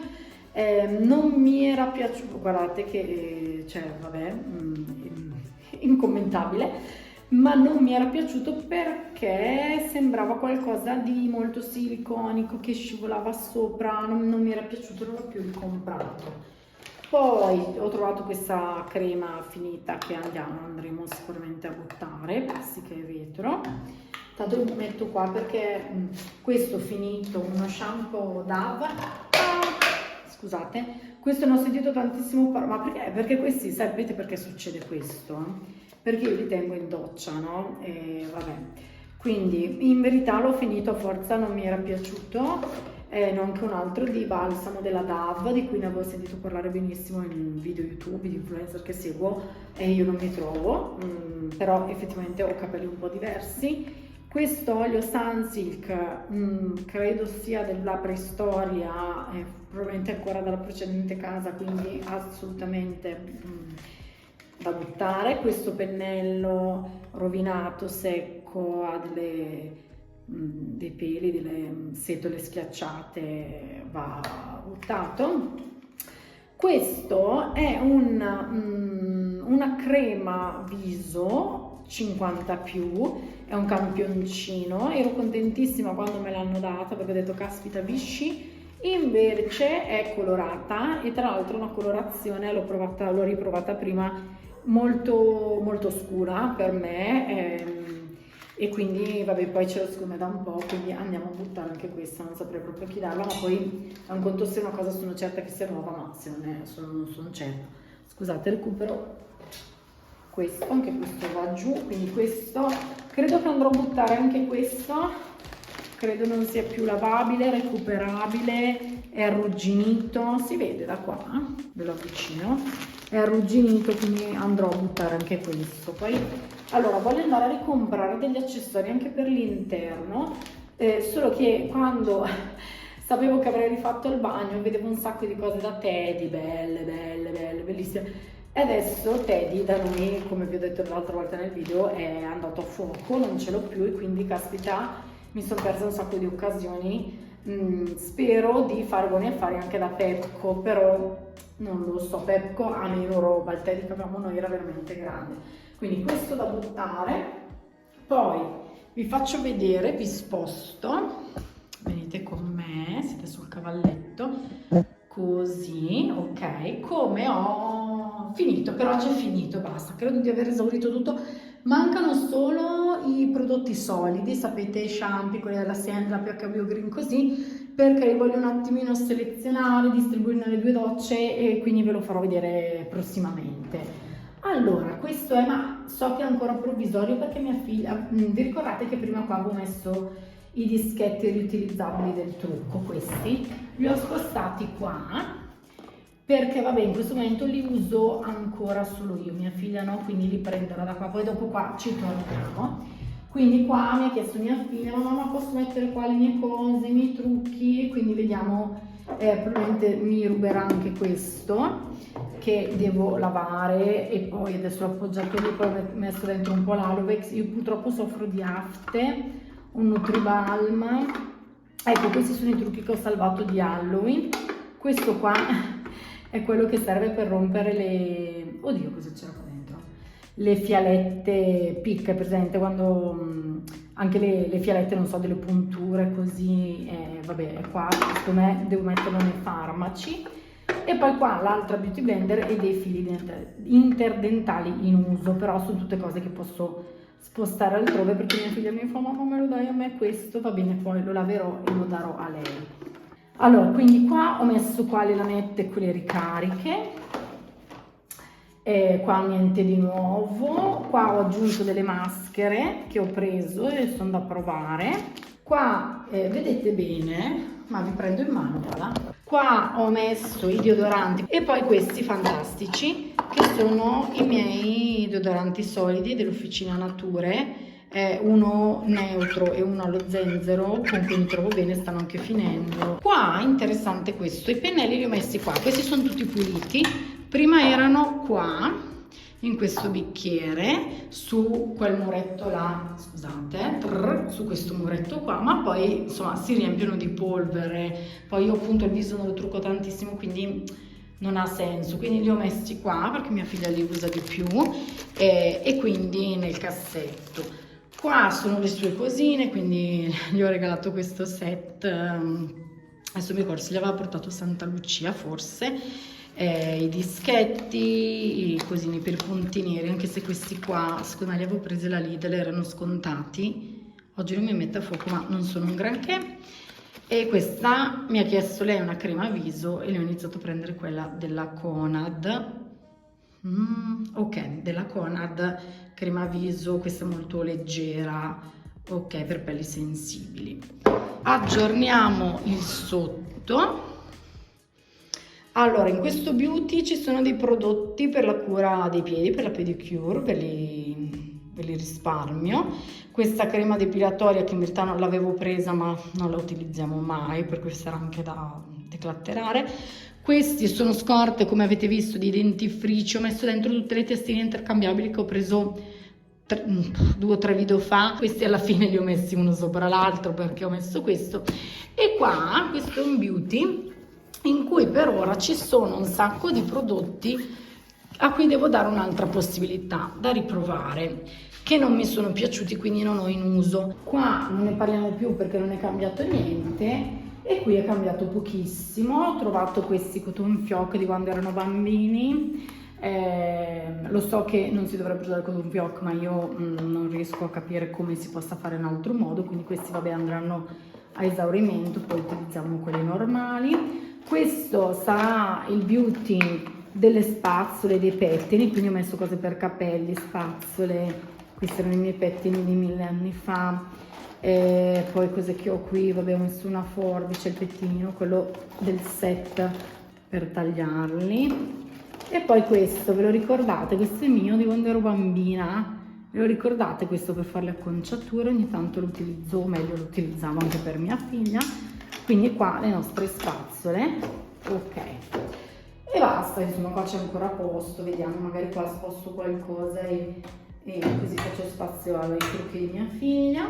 Non mi era piaciuto, guardate che cioè vabbè, incommentabile, ma non mi era piaciuto perché sembrava qualcosa di molto siliconico che scivolava sopra, non mi era piaciuto, non l'ho più ricomprato. Poi ho trovato questa crema finita che andremo sicuramente a buttare, plastica e vetro. Tanto lo metto qua perché questo finito, uno shampoo Dove. Scusate, questo ne ho sentito tantissimo ma perché? Perché questi, sapete perché succede questo? Perché io li tengo in doccia, no? E vabbè. Quindi in verità l'ho finito a forza, non mi era piaciuto. Nonché un altro di balsamo della Dove, di cui ne avevo sentito parlare benissimo in video YouTube di influencer che seguo e io non mi trovo, però effettivamente ho capelli un po' diversi. Questo olio Sunsilk credo sia della preistoria, probabilmente ancora dalla precedente casa, quindi assolutamente da buttare. Questo pennello rovinato, secco, ha dei peli, delle setole schiacciate, va buttato. Questo è una crema viso 50 più, è un campioncino, ero contentissima quando me l'hanno data perché ho detto caspita Vichy, invece è colorata e tra l'altro una colorazione, l'ho riprovata prima, molto molto scura per me, e quindi vabbè, poi ce l'ho secondo me da un po', quindi andiamo a buttare anche questa, non saprei proprio chi darla, ma poi a un conto se una cosa sono certa che sia nuova, ma se non sono certa. Scusate, recupero questo, anche questo va giù, quindi questo credo che andrò a buttare anche questo, credo non sia più lavabile, recuperabile, è arrugginito, si vede da qua, ve lo avvicino, è arrugginito, quindi andrò a buttare anche questo. Poi allora voglio andare a ricomprare degli accessori anche per l'interno, solo che quando sapevo che avrei rifatto il bagno vedevo un sacco di cose da Teddy, belle, bellissime. E adesso Teddy da noi, come vi ho detto l'altra volta nel video, è andato a fuoco, non ce l'ho più e quindi caspita mi sono persa un sacco di occasioni. Spero di fare buoni affari anche da Pepco, però non lo so, Pepco ha meno roba, il Teddy che avevamo noi era veramente grande. Quindi questo da buttare. Poi vi faccio vedere, vi sposto, venite con me, siete cavalletto, così, ok, come ho finito, per oggi è finito, basta, credo di aver esaurito tutto. Mancano solo i prodotti solidi, sapete, i shampoo, quelli della Siena, la PH Biogreen, così, perché li voglio un attimino selezionare, distribuire nelle 2 docce e quindi ve lo farò vedere prossimamente. Allora, questo è, ma so che è ancora provvisorio perché mia figlia, vi ricordate che prima qua avevo messo i dischetti riutilizzabili del trucco, questi, li ho spostati qua, perché vabbè in questo momento li uso ancora solo io, mia figlia no, quindi li prenderò da qua, poi dopo qua ci torniamo. Quindi qua mi ha chiesto mia figlia, ma mamma posso mettere qua le mie cose, i miei trucchi, e quindi vediamo, probabilmente mi ruberà anche questo che devo lavare e poi adesso l'ho appoggiato lì, poi ho messo dentro un po' l'Alovex. Io purtroppo soffro di afte, un Nutribalm, ecco questi sono i trucchi che ho salvato di Halloween. Questo qua è quello che serve per rompere le... oddio, cosa c'era qua dentro? Le fialette picche, presente quando anche le fialette, non so, delle punture così, vabbè, qua secondo me devo metterlo nei farmaci. E poi qua l'altra beauty blender e dei fili interdentali in uso, però sono tutte cose che posso spostare altrove perché mia figlia mi fa mamma me lo dai a me questo, va bene, poi lo laverò e lo darò a lei. Allora, quindi qua ho messo qua le lamette e quelle ricariche, qua niente di nuovo, qua ho aggiunto delle maschere che ho preso e sono da provare, qua vedete bene, ma vi prendo in mano, voilà. Qua ho messo i deodoranti e poi questi fantastici che sono i miei deodoranti solidi dell'Officina Nature, uno neutro e uno allo zenzero con cui mi trovo bene, stanno anche finendo. Qua interessante questo, i pennelli li ho messi qua, questi sono tutti puliti, prima erano qua in questo bicchiere su quel muretto là, scusate, su questo muretto qua, ma poi insomma si riempiono di polvere, poi io appunto il viso non lo trucco tantissimo quindi non ha senso, quindi li ho messi qua perché mia figlia li usa di più e quindi nel cassetto. Qua sono le sue cosine, quindi gli ho regalato questo set, adesso mi ricordo se gli aveva portato Santa Lucia forse, i dischetti, i cosini per i punti neri, anche se questi qua secondo me li avevo presi la Lidl, erano scontati, oggi non mi mette a fuoco ma non sono un granché. E questa mi ha chiesto lei una crema viso e le ho iniziato a prendere quella della Conad, ok, della Conad crema viso, questa è molto leggera, ok, per pelli sensibili. Aggiorniamo il sotto. Allora, in questo beauty ci sono dei prodotti per la cura dei piedi, per la pedicure, ve li risparmio. Questa crema depilatoria che in verità non l'avevo presa ma non la utilizziamo mai, per cui sarà anche da declatterare. Questi sono scorte, come avete visto, di dentifricio, ho messo dentro tutte le testine intercambiabili che ho preso 2 o 3 video fa. Questi alla fine li ho messi uno sopra l'altro perché ho messo questo. E qua, questo è un beauty in cui per ora ci sono un sacco di prodotti a cui devo dare un'altra possibilità da riprovare, che non mi sono piaciuti, quindi non ho in uso. Qua non ne parliamo più perché non è cambiato niente e qui è cambiato pochissimo. Ho trovato questi cotton fioc di quando erano bambini, lo so che non si dovrebbe usare il cotton fioc ma io non riesco a capire come si possa fare in altro modo, quindi questi vabbè andranno a esaurimento, poi utilizziamo quelli normali. Questo sarà il beauty delle spazzole, dei pettini, quindi ho messo cose per capelli, spazzole, questi erano i miei pettini di 1000 anni fa, poi cose che ho qui, vabbè ho messo una forbice, il pettinino, quello del set per tagliarli, e poi questo, ve lo ricordate? Questo è mio di quando ero bambina. Ve lo ricordate questo per fare le acconciature? Ogni tanto lo utilizzo, o meglio lo utilizzavo anche per mia figlia. Quindi qua le nostre spazzole, ok. E basta, insomma qua c'è ancora posto, vediamo, magari qua sposto qualcosa e così faccio spazio ai trucchi di mia figlia.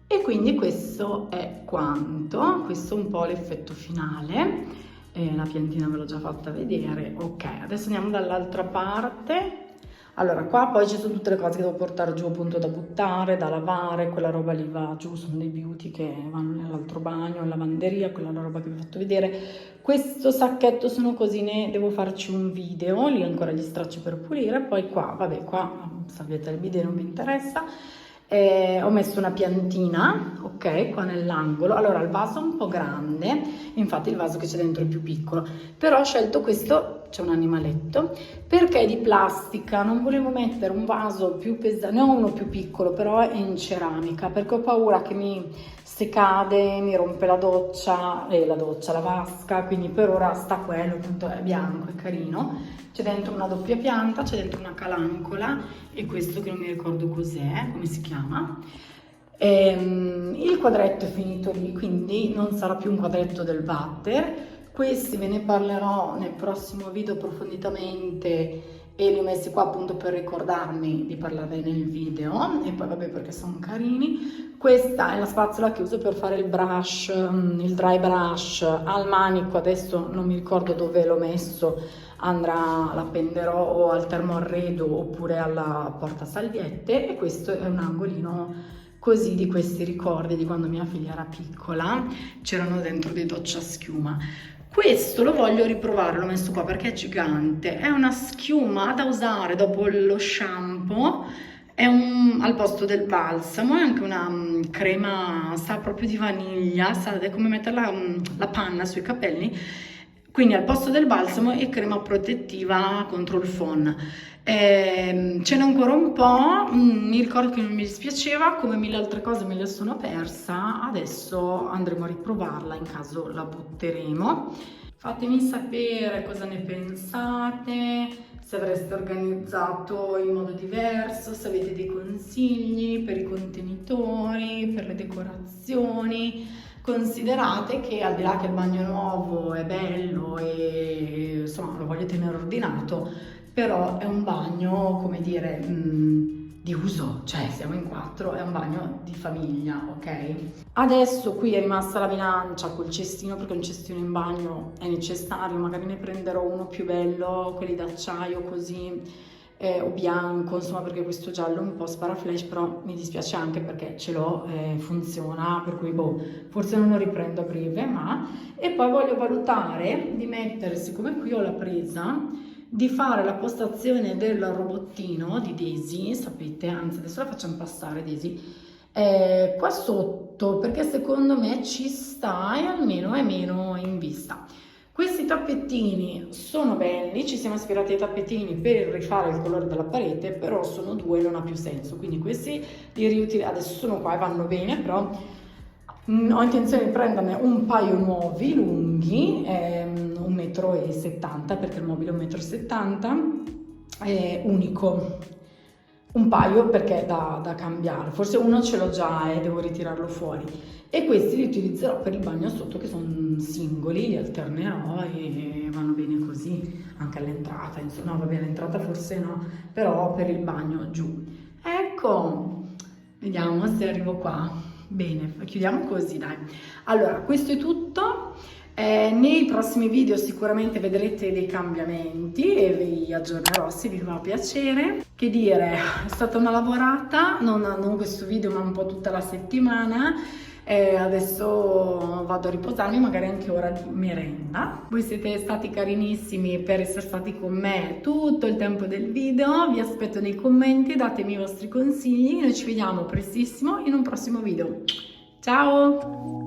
E quindi questo è quanto, questo è un po' l'effetto finale. La piantina ve l'ho già fatta vedere, ok. Adesso andiamo dall'altra parte. Allora, qua poi ci sono tutte le cose che devo portare giù appunto da buttare, da lavare, quella roba lì va giù, sono dei beauty che vanno nell'altro bagno, in lavanderia, quella è la roba che vi ho fatto vedere. Questo sacchetto sono cosine, devo farci un video, lì ancora gli stracci per pulire, poi qua, vabbè, qua salviate il video, non vi interessa. Ho messo una piantina, ok, qua nell'angolo. Allora il vaso è un po' grande, infatti il vaso che c'è dentro è più piccolo, però ho scelto questo, c'è un animaletto, perché è di plastica, non volevo mettere un vaso più pesante, ne ho uno più piccolo, però è in ceramica, perché ho paura che se cade mi rompe la doccia, la vasca, quindi per ora sta quello, appunto è bianco, è carino. C'è dentro una doppia pianta, c'è dentro una calancola e questo che non mi ricordo cos'è, come si chiama. Il quadretto è finito lì, quindi non sarà più un quadretto del water. Questi ve ne parlerò nel prossimo video approfonditamente e li ho messi qua appunto per ricordarmi di parlarne nel video e poi vabbè perché sono carini. Questa è la spazzola che uso per fare il brush, il dry brush al manico, adesso non mi ricordo dove l'ho messo, l'appenderò o al termoarredo oppure alla porta salviette, e questo è un angolino così di questi ricordi di quando mia figlia era piccola, c'erano dentro dei doccia schiuma. Questo lo voglio riprovare, l'ho messo qua perché è gigante, è una schiuma da usare dopo lo shampoo, al posto del balsamo, è anche una crema, sa proprio di vaniglia, sa è come mettere la panna sui capelli, quindi al posto del balsamo e crema protettiva contro il phon. Ce n'è ancora un po', mi ricordo che non mi dispiaceva, come mille altre cose me le sono persa, adesso andremo a riprovarla in caso la butteremo. Fatemi sapere cosa ne pensate, se avreste organizzato in modo diverso, se avete dei consigli per i contenitori, per le decorazioni. Considerate che al di là che il bagno nuovo è bello e insomma lo voglio tenere ordinato, però è un bagno, come dire, di uso, cioè siamo in 4, è un bagno di famiglia, ok? Adesso qui è rimasta la bilancia col cestino, perché un cestino in bagno è necessario, magari ne prenderò uno più bello, quelli d'acciaio così, o bianco, insomma, perché questo giallo è un po' sparaflash, però mi dispiace anche perché ce l'ho, funziona, per cui boh, forse non lo riprendo a breve, ma... E poi voglio valutare di mettere, siccome qui ho la presa, di fare la postazione del robottino di Daisy, sapete, anzi adesso la facciamo passare Daisy, qua sotto, perché secondo me ci sta e almeno è meno in vista. Questi tappetini sono belli, ci siamo ispirati ai tappetini per rifare il colore della parete, però sono 2 e non ha più senso, quindi questi li riutilizzerò, adesso sono qua e vanno bene, però ho intenzione di prenderne un paio nuovi, lunghi, 1,70 m, perché il mobile è 1,70 m, unico. Un paio perché è da cambiare, forse uno ce l'ho già e devo ritirarlo fuori, e questi li utilizzerò per il bagno sotto che sono singoli, li alternerò e vanno bene così, anche all'entrata, insomma, no vabbè all'entrata forse no, però per il bagno giù. Ecco, vediamo se arrivo qua. Bene, chiudiamo così dai. Allora, questo è tutto. Nei prossimi video sicuramente vedrete dei cambiamenti e vi aggiornerò se vi fa piacere. Che dire, è stata una lavorata, non questo video ma un po' tutta la settimana. Adesso vado a riposarmi, magari anche ora di merenda. Voi siete stati carinissimi per essere stati con me tutto il tempo del video, vi aspetto nei commenti, datemi i vostri consigli, noi ci vediamo prestissimo in un prossimo video. Ciao!